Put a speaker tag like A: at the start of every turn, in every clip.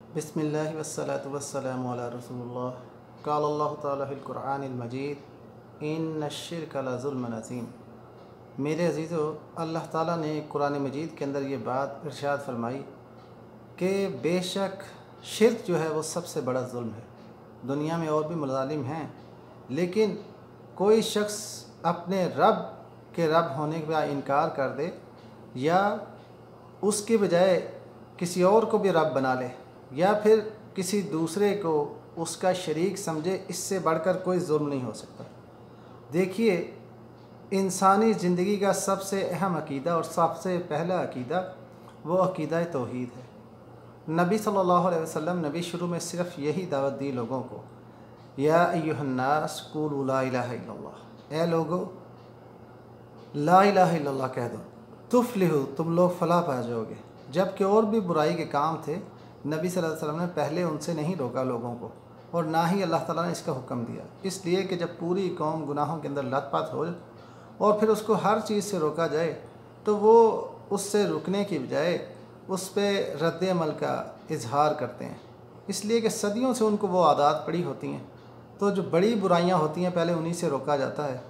A: बिस्मिल्लाहि वस्सलातु वस्सलामु अला रसूलिल्लाह। क़ाल अल्लाहु तआला फ़िल क़ुरआनिल मजीद इन्नश्शिर्क लज़ुल्मुन अज़ीम। मेरे अज़ीज़ों, अल्लाह ताला ने कुरान मजीद के अंदर ये बात इरशाद फरमाई कि बेशक शिर्क जो है वो सबसे बड़ा जुल्म है। दुनिया में और भी मज़ालिम हैं, लेकिन कोई शख्स अपने रब के रब होने का इनकार कर दे या उसके बजाय किसी और को भी रब बना ले या फिर किसी दूसरे को उसका शरीक समझे, इससे बढ़कर कोई जुल्म नहीं हो सकता। देखिए, इंसानी ज़िंदगी का सबसे अहम अकीदा और सबसे पहला अकीदा वो अकीदा तौहीद है। नबी सल्लल्लाहु अलैहि वसल्लम नबी शुरू में सिर्फ़ यही दावत दी लोगों को, या अय्युहन्नास क़ूलू ला इलाहा इल्लल्लाह, ए लोगो ला इलाहा इल्लल्लाह कह दो, तुफ़्लिहू, तुम लोग फ़लाह पा जाओगे। जबकि और भी बुराई के काम थे, नबी सल्लल्लाहु अलैहि वसल्लम ने पहले उनसे नहीं रोका लोगों को, और ना ही अल्लाह ताला ने इसका हुक्म दिया। इसलिए कि जब पूरी कौम गुनाहों के अंदर लथपथ हो और फिर उसको हर चीज़ से रोका जाए तो वो उससे रुकने की बजाय उस पर रद्द अमल का इजहार करते हैं। इसलिए कि सदियों से उनको वो आदत पड़ी होती हैं, तो जो बड़ी बुराइयां होती हैं पहले उन्हीं से रोका जाता है।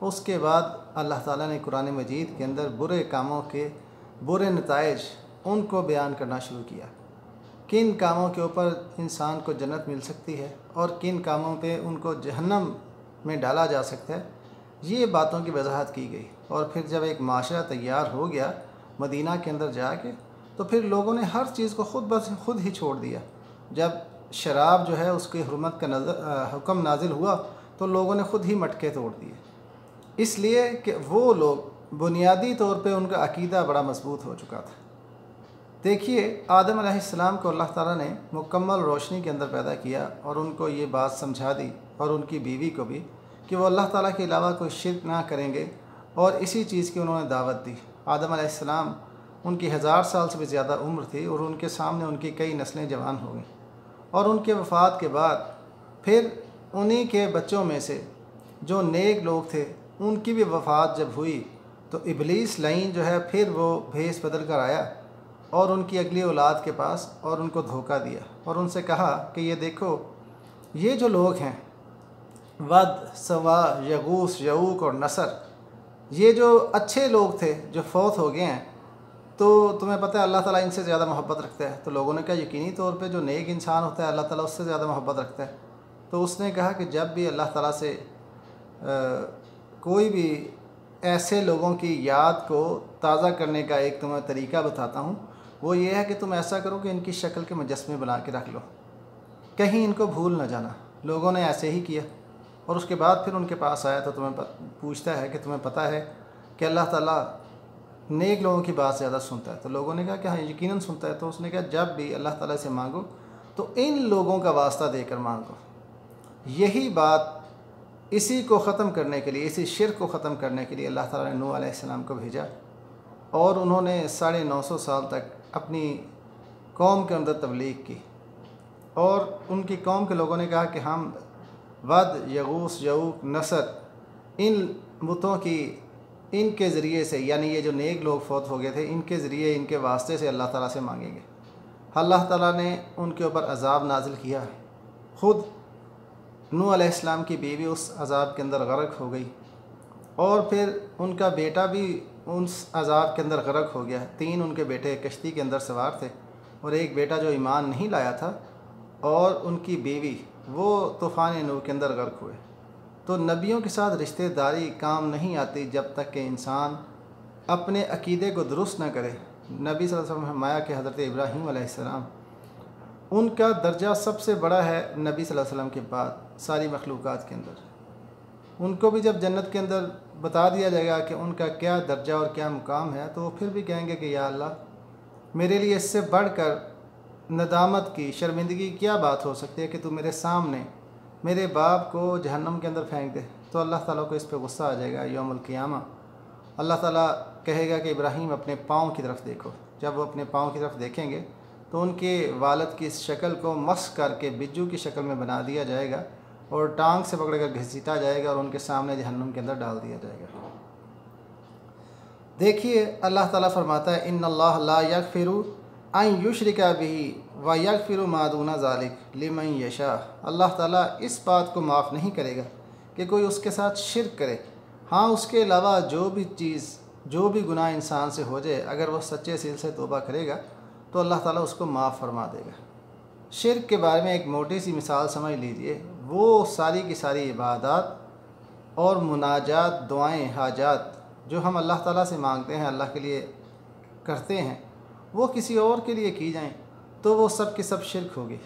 A: उसके बाद अल्लाह ताला ने कुरान मजीद के अंदर बुरे कामों के बुरे नताइज उनको बयान करना शुरू किया, किन कामों के ऊपर इंसान को जन्नत मिल सकती है और किन कामों पे उनको जहन्नम में डाला जा सकता है। ये बातों की वजाहत की गई। और फिर जब एक माशरा तैयार हो गया मदीना के अंदर जाके, तो फिर लोगों ने हर चीज़ को खुद ही छोड़ दिया। जब शराब जो है उसकी हुर्मत का हुक्म नाजिल हुआ तो लोगों ने खुद ही मटके तोड़ दिए, इसलिए कि वो लोग बुनियादी तौर पे उनका अकीदा बड़ा मजबूत हो चुका था। देखिए, आदम अलैहिस्सलाम को अल्लाह ताला ने मुकम्मल रोशनी के अंदर पैदा किया और उनको ये बात समझा दी, और उनकी बीवी को भी, कि वो अल्लाह ताला के अलावा कोई शिर्क ना करेंगे, और इसी चीज़ की उन्होंने दावत दी। आदम अलैहिस्सलाम, उनकी 1000 साल से भी ज़्यादा उम्र थी और उनके सामने उनकी कई नस्लें जवान हो गईं। और उनके वफ़ात के बाद फिर उन्हीं के बच्चों में से जो नेक लोग थे उनकी भी वफ़ात जब हुई तो इब्लीस लाइन जो है फिर वो भेस बदल कर आया और उनकी अगली औलाद के पास और उनको धोखा दिया और उनसे कहा कि ये देखो, ये जो लोग हैं वद, सवा, यगूस, यऊक और नसर, ये जो अच्छे लोग थे जो फौत हो गए हैं, तो तुम्हें पता है अल्लाह ताला इनसे ज़्यादा मोहब्बत रखता है। तो लोगों ने कहा यकीनी तौर पे जो नेक इंसान होता है अल्लाह ताला उससे ज़्यादा मोहब्बत रखता है। तो उसने कहा कि जब भी अल्लाह ताला से कोई भी ऐसे लोगों की याद को ताज़ा करने का एक तुम्हें तरीका बताता हूँ, वो ये है कि तुम ऐसा करो कि इनकी शक्ल के मुजस्मे बना के रख लो, कहीं इनको भूल न जाना। लोगों ने ऐसे ही किया और उसके बाद फिर उनके पास आया तो पूछता है कि तुम्हें पता है कि अल्लाह ताला नेक लोगों की बात ज़्यादा सुनता है। तो लोगों ने कहा कि हाँ, यकीनन सुनता है। तो उसने कहा जब भी अल्लाह ताला से मांगो तो इन लोगों का वास्ता देकर मांगो। यही बात, इसी को ख़त्म करने के लिए, इसी शिर्क को ख़त्म करने के लिए अल्लाह ताला ने नूह अलैहिस्सलाम को भेजा और उन्होंने 950 साल तक अपनी कौम के अंदर तबलीग की। और उनकी कौम के लोगों ने कहा कि हम वद, यगूस, यऊक, नसर, इन बुतों की, इनके ज़रिए से, यानी ये जो नेक लोग फौत हो गए थे, इनके ज़रिए, इनके वास्ते से अल्लाह ताला से मांगेंगे। अल्लाह ताला ने उनके ऊपर अज़ाब नाजिल किया। ख़ुद नूह अलैहिस्सलाम की बीवी उस अज़ाब के अंदर गर्क हो गई और फिर उनका बेटा भी उस अज़ाब के अंदर गर्क हो गया। 3 उनके बेटे कश्ती के अंदर सवार थे और एक बेटा जो ईमान नहीं लाया था, और उनकी बीवी वो तूफ़ान नूह के अंदर गर्क हुए। तो नबियों के साथ रिश्तेदारी काम नहीं आती जब तक कि इंसान अपने अकीदे को दुरुस्त न करे। नबी सल्लल्लाहु अलैहि वसल्लम ने फरमाया कि हज़रत इब्राहीम अलैहिस्सलाम, उनका दर्जा सबसे बड़ा है नबी सल्लल्लाहु अलैहि वसल्लम के बाद सारी मखलूक़ात के अंदर। उनको भी जब जन्नत के अंदर बता दिया जाएगा कि उनका क्या दर्जा और क्या मुकाम है, तो वो फिर भी कहेंगे कि या अल्लाह, मेरे लिए इससे बढ़कर नदामत की, शर्मिंदगी की क्या बात हो सकती है कि तू मेरे सामने मेरे बाप को जहन्नम के अंदर फेंक दे। तो अल्लाह ताला को इस पर गुस्सा आ जाएगा यौमुल क़ियामा। अल्लाह ताला कहेगा कि इब्राहीम अपने पाँव की तरफ देखो। जब वो अपने पाँव की तरफ देखेंगे तो उनके वालिद की शक्ल को मस करके बिज्जू की शक्ल में बना दिया जाएगा और टांग से पकड़ कर घसीटा जाएगा और उनके सामने जहन्नम के अंदर डाल दिया जाएगा। देखिए, अल्लाह ताला फरमाता है इन्नल्लाह ला यगफिरु अन युशरिका बिही व यगफिरु मा दूना ज़ालिक लिमन यशा। अल्लाह ताला इस बात को माफ़ नहीं करेगा कि कोई उसके साथ शिरक करे। हाँ, उसके अलावा जो भी गुनाह इंसान से हो जाए, अगर वह सच्चे दिल से तौबा करेगा तो अल्लाह ताला उसको माफ़ फरमा देगा। शिरक के बारे में एक मोटी सी मिसाल समझ लीजिए। वो सारी की सारी इबादत और मुनाजात, दुआएं, हाजात जो हम अल्लाह ताला से मांगते हैं, अल्लाह के लिए करते हैं, वो किसी और के लिए की जाएं तो वो सब की सब शिरक होगी।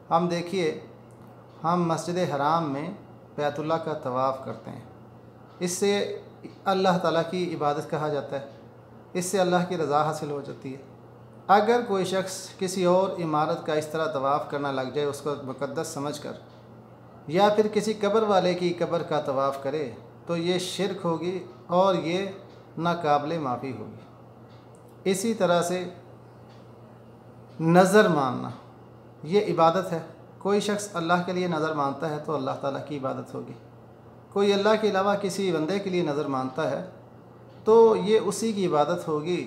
A: हम देखिए, हम मस्जिद हराम में बैतुल्लाह का तवाफ़ करते हैं, इससे अल्लाह ताला की इबादत कहा जाता है, इससे अल्लाह की रज़ा हासिल हो जाती है। अगर कोई शख्स किसी और इमारत का इस तरह तवाफ़ करना लग जाए उसको मुक़द्दस समझकर, या फिर किसी कब्र वाले की कब्र का तवाफ़ करे, तो ये शिरक होगी और ये नाकाबिले माफ़ी होगी। इसी तरह से नज़र मानना ये इबादत है। कोई शख्स अल्लाह के लिए नज़र मानता है तो अल्लाह ताला की इबादत होगी। कोई अल्लाह के अलावा किसी बंदे के लिए नज़र मानता है तो ये उसी की इबादत होगी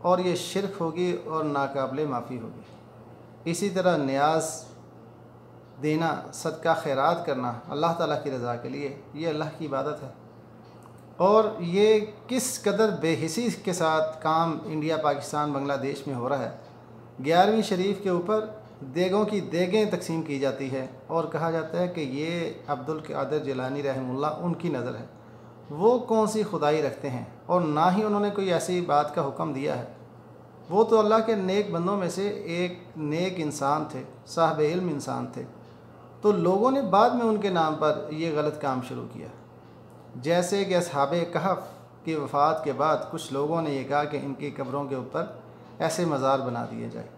A: और ये शिरक होगी और नाकाबिले माफ़ी होगी। इसी तरह न्याज देना, सदका खैरात करना अल्लाह ताला की रज़ा के लिए, ये अल्लाह की इबादत है। और ये किस कदर बेहिसी के साथ काम इंडिया, पाकिस्तान, बांग्लादेश में हो रहा है। 11वीं शरीफ के ऊपर देगों की देगें तकसीम की जाती है और कहा जाता है कि ये अब्दुल कादिर जिलानी रहमुल्लाह उनकी नज़र है। वो कौन सी खुदाई रखते हैं और ना ही उन्होंने कोई ऐसी बात का हुक्म दिया है। वो तो अल्लाह के नेक बंदों में से एक नेक इंसान थे, साहिब इल्म इंसान थे। तो लोगों ने बाद में उनके नाम पर ये गलत काम शुरू किया। जैसे कि असहाबे कहफ की वफ़ात के बाद कुछ लोगों ने यह कहा कि इनकी कब्रों के ऊपर ऐसे मज़ार बना दिए जाए,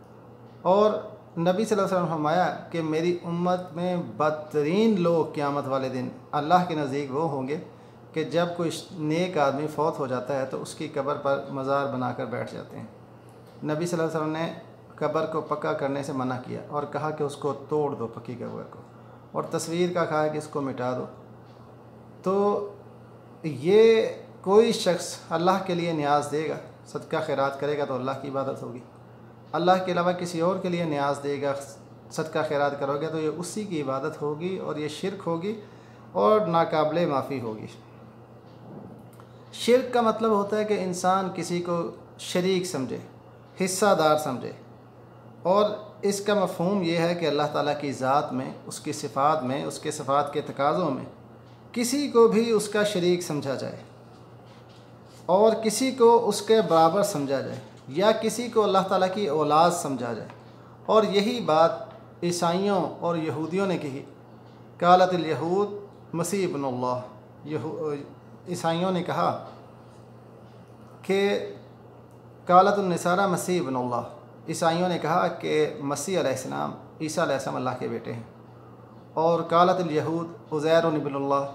A: और नबी सल्लल्लाहु अलैहि वसल्लम ने फरमाया कि मेरी उम्मत में बदतरीन लोग क़यामत वाले दिन अल्लाह के नज़दीक वो होंगे कि जब कोई नेक आदमी फ़ौत हो जाता है तो उसकी कब्र पर मज़ार बनाकर बैठ जाते हैं। नबी सल्लल्लाहु अलैहि वसल्लम ने कब्र को पक्का करने से मना किया और कहा कि उसको तोड़ दो, पक्की कब्र को, और तस्वीर का कहा कि इसको मिटा दो। तो ये कोई शख्स अल्लाह के लिए न्याज देगा, सदका खैरात करेगा तो अल्लाह की इबादत होगी। अल्लाह के अलावा किसी और के लिए न्याज देगा, सदका खैरात करोगे तो ये उसी की इबादत होगी और ये शिरक होगी और नाकाबिले माफ़ी होगी। शिरक का मतलब होता है कि इंसान किसी को शरीक समझे, हिस्सादार समझे, और इसका मफ़हूम ये है कि अल्लाह ताला की ज़ात में, उसकी सिफ़ात में, उसके सिफ़ात के तकाज़ों में किसी को भी उसका शरीक समझा जाए और किसी को उसके बराबर समझा जाए, या किसी को अल्लाह ताला की औलाद समझा जाए। और यही बात ईसाइयों और यहूदियों ने कही। कालतिल यहूद मसीह इब्नुल्लाह, ईसाइयों ने कहा कि कालतुन निसारा मसीह इब्नुल्लाह, ईसाइयों ने कहा कि मसीह अलैहिस्सलाम, ईसा अलैहिस्सलाम अल्लाह के बेटे हैं। और कालतिल यहूद उज़ैर इब्नुल्लाह,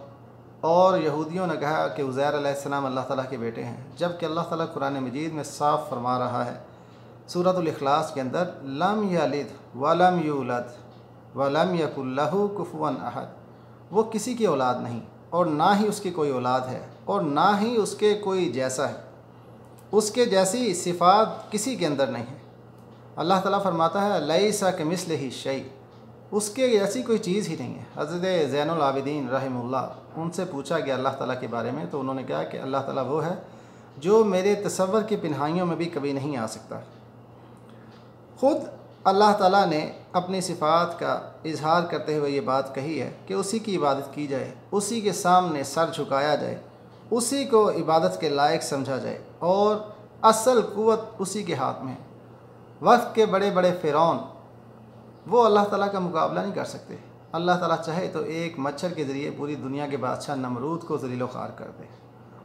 A: और यहूदियों ने कहा कि उज़ैर अलैहिस्सलाम अल्लाह ताला के बेटे हैं। जबकि अल्लाह ताला कुरान मजीद में साफ़ फरमा रहा है सूरतुल इखलास के अंदर, लम यलिद वलम यूलद वलम यकुल लहू कुफुवन अहद, वो किसी की औलाद नहीं और ना ही उसकी कोई औलाद है और ना ही उसके कोई जैसा है, उसके जैसी सिफ़ात किसी के अंदर नहीं है। अल्लाह ताला फरमाता है लैसा कमिस्लिही शै, उसके जैसी कोई चीज़ ही नहीं है। हज़रत ज़ैनुल आबिदीन रहमुल्लाह, उनसे पूछा गया अल्लाह ताला के बारे में, तो उन्होंने कहा कि अल्लाह ताला वो है जो मेरे तसव्वुर की पिनहाइयों में भी कभी नहीं आ सकता। ख़ुद अल्लाह ताला ने अपनी सिफ़ात का इजहार करते हुए ये बात कही है कि उसी की इबादत की जाए, उसी के सामने सर झुकाया जाए, उसी को इबादत के लायक समझा जाए, और असल क़ुव्वत उसी के हाथ में है। वक्त के बड़े बड़े फ़िरौन वो अल्लाह ताला का मुकाबला नहीं कर सकते। अल्लाह ताला चाहे तो एक मच्छर के ज़रिए पूरी दुनिया के बादशाह नमरूद को ज़लील ख़ार कर दे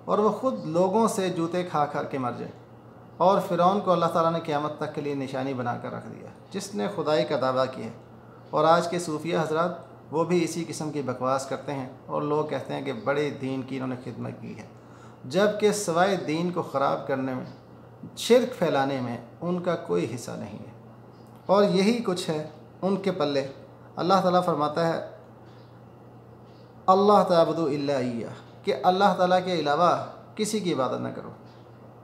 A: और वह ख़ुद लोगों से जूते खा खा के मर जाए। और फ़िरौन को अल्लाह ताला ने क़यामत तक के लिए निशानी बना कर रख दिया, जिसने खुदाई का दावा किया। और आज के सूफिया हज़रात वो भी इसी किस्म की बकवास करते हैं और लोग कहते हैं कि बड़े दीन की इन्होंने खिदमत की है, जबकि सवाए दीन को ख़राब करने में, शिरक फैलाने में उनका कोई हिस्सा नहीं है। और यही कुछ है उनके पल्ले। अल्लाह ताला फरमाता है अल्लाह ताबुदु इल्ला इय्याह, कि अल्लाह ताला के अलावा किसी की इबादत न करो।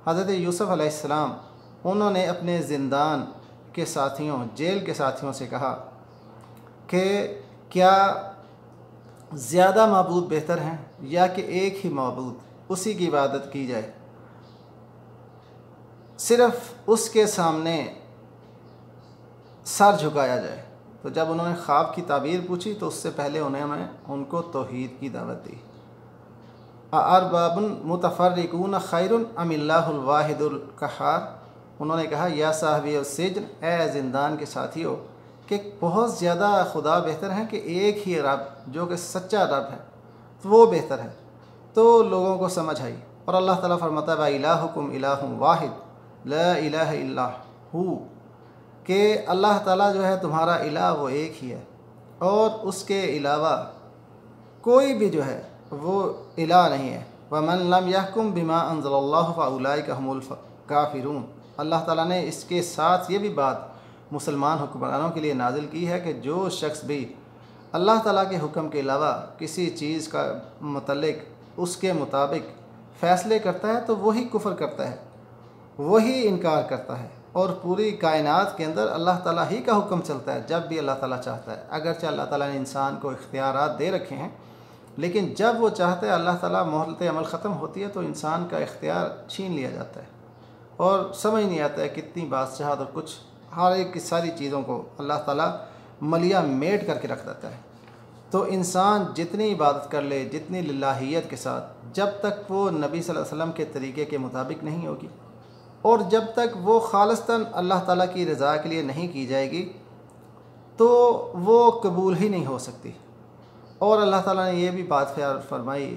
A: हज़रत यूसुफ़ अलैहिस्सलाम, उन्होंने अपने ज़िंदान के साथियों, जेल के साथियों से कहा कि क्या ज़्यादा माबूद बेहतर हैं या कि एक ही माबूद, उसी की इबादत की जाए, सिर्फ़ उसके सामने सर झुकाया जाए। तो जब उन्होंने ख्वाब की ताबीर पूछी तो उससे पहले उन्होंने उनको तौहीद की दावत दी। अरबाबुन मुतफर्रिकून खैरुन अमिल्लाहुल वाहिदुल कहार, उन्होंने कहा या साहिबी सिजन, ए ज़िंदान के साथियों, कि बहुत ज़्यादा खुदा बेहतर हैं कि एक ही रब जो कि सच्चा रब है तो वो बेहतर है। तो लोगों को समझ आई और अल्लाह ताला फरमाता है इलाहुकुम इलाहुम वाहिद ला इलाहा इल्ला हू, कि अल्लाह ताला जो है तुम्हारा इलाह वो एक ही है और उसके अलावा कोई भी जो है वो इलाह नहीं है। वमन लम यहकुम बिमा अंज़लल्लाहु फ़उलाइका हुमुल काफ़िरून, अल्लाह ताला ने इसके साथ ये भी बात मुसलमान हुक्मरानों के लिए नाजिल की है कि जो शख्स भी अल्लाह ताला के हुक्म के अलावा किसी चीज़ का मुतल्लिक उसके मुताबिक फ़ैसले करता है तो वही कुफ्र करता है, वही इनकार करता है। और पूरी कायनात के अंदर अल्लाह ताला ही का हुक्म चलता है जब भी अल्लाह ताला चाहता है। अगरचे अल्लाह ताला ने इंसान को इख्तियारात दे रखे हैं, लेकिन जब वो चाहता है अल्लाह ताला मोहलत अमल ख़त्म होती है तो इंसान का इख्तियार छीन लिया जाता है और समझ नहीं आता है कितनी बादशाहत और कुछ हर एक की सारी चीज़ों को अल्लाह ताला मलिया मेट करके रख देता है। तो इंसान जितनी इबादत कर ले, जितनी लिल्लाहियत के साथ, जब तक वो नबी सल्लल्लाहु अलैहि वसल्लम के तरीक़े के मुताबिक नहीं होगी और जब तक वो खालिस्तन अल्लाह ताला की रज़ा के लिए नहीं की जाएगी तो वो कबूल ही नहीं हो सकती। और अल्लाह ताला ने यह भी बात फरमाई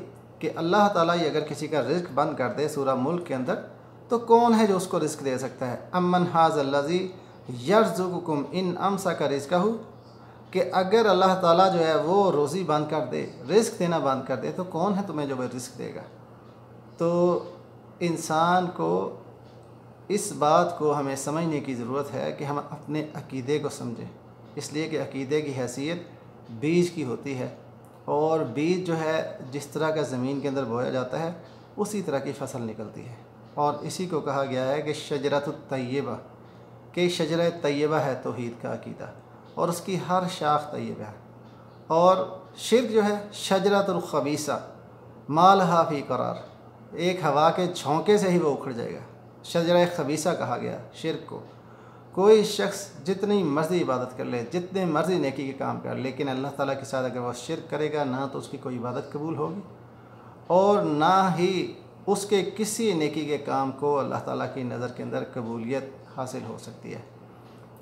A: कि अल्लाह ताला ही अगर किसी का रिज़्क़ बंद कर दे सूरह मुल्क के अंदर तो कौन है जो उसको रिज़्क़ दे सकता है। अम्मन हाज़ल्लज़ी यर्ज़ुकुकुम इन अमसका रिज़्क़हू, कि अगर अल्लाह ताला जो है वो रोज़ी बंद कर दे, रिज़्क़ देना बंद कर दे, तो कौन है तुम्हें जो वह रिज़्क़ देगा। तो इंसान को इस बात को हमें समझने की ज़रूरत है कि हम अपने अक़ीदे को समझें, इसलिए कि अक़ीदे की हैसियत बीज की होती है और बीज जो है जिस तरह का ज़मीन के अंदर बोया जाता है उसी तरह की फ़सल निकलती है। और इसी को कहा गया है कि शजरतुत तय्यबा, कि शजर तय्यबा है तौहीद का अक़ीदा और उसकी हर शाख तय्यबा है। और शिर्क जो है शजरतुल खबीसा मालहा फ़ी करार, एक हवा के झोंके से ही वो उखड़ जाएगा। शजर खबीसा कहा गया शिर्क को। कोई शख्स जितनी मर्ज़ी इबादत कर ले, जितने मर्ज़ी नेकी के काम कर, लेकिन अल्लाह ताला के साथ अगर वह शिर्क करेगा ना तो उसकी कोई इबादत कबूल होगी और ना ही उसके किसी नेकी के काम को अल्लाह ताला की नज़र के अंदर कबूलियत हासिल हो सकती है।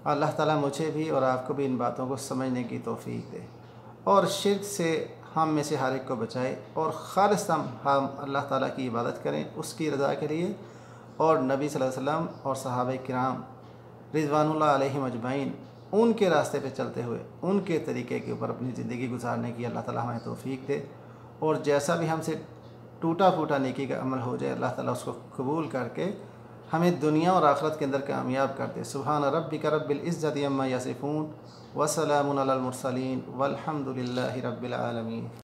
A: अल्लाह ताला मुझे भी और आपको भी इन बातों को समझने की तौफ़ीक दे और शिर्क से हम में से हर एक को बचाए और खालिस हम अल्लाह ताला की इबादत करें उसकी रज़ा के लिए और नबी सल्लल्लाहु अलैहि वसल्लम और सहाबा किराम रिज़वानुल्लाह अलैहिम अजमईन उनके रास्ते पे चलते हुए उनके तरीक़े के ऊपर अपनी ज़िंदगी गुजारने की अल्लाह ताला हमें तौफ़ीक दे। और जैसा भी हमसे टूटा फूटा नेकी का अमल हो जाए अल्लाह ताला उसको कबूल करके हमें दुनिया और आखिरत के अंदर कामयाब कर दे। सुब्हान रब्बिका रब्बिल इज़्ज़ति अम्मा यसिफ़ून व सलामुन अलल मुरसलीन वल्हम्दुलिल्लाहि रब्बिल आलमीन।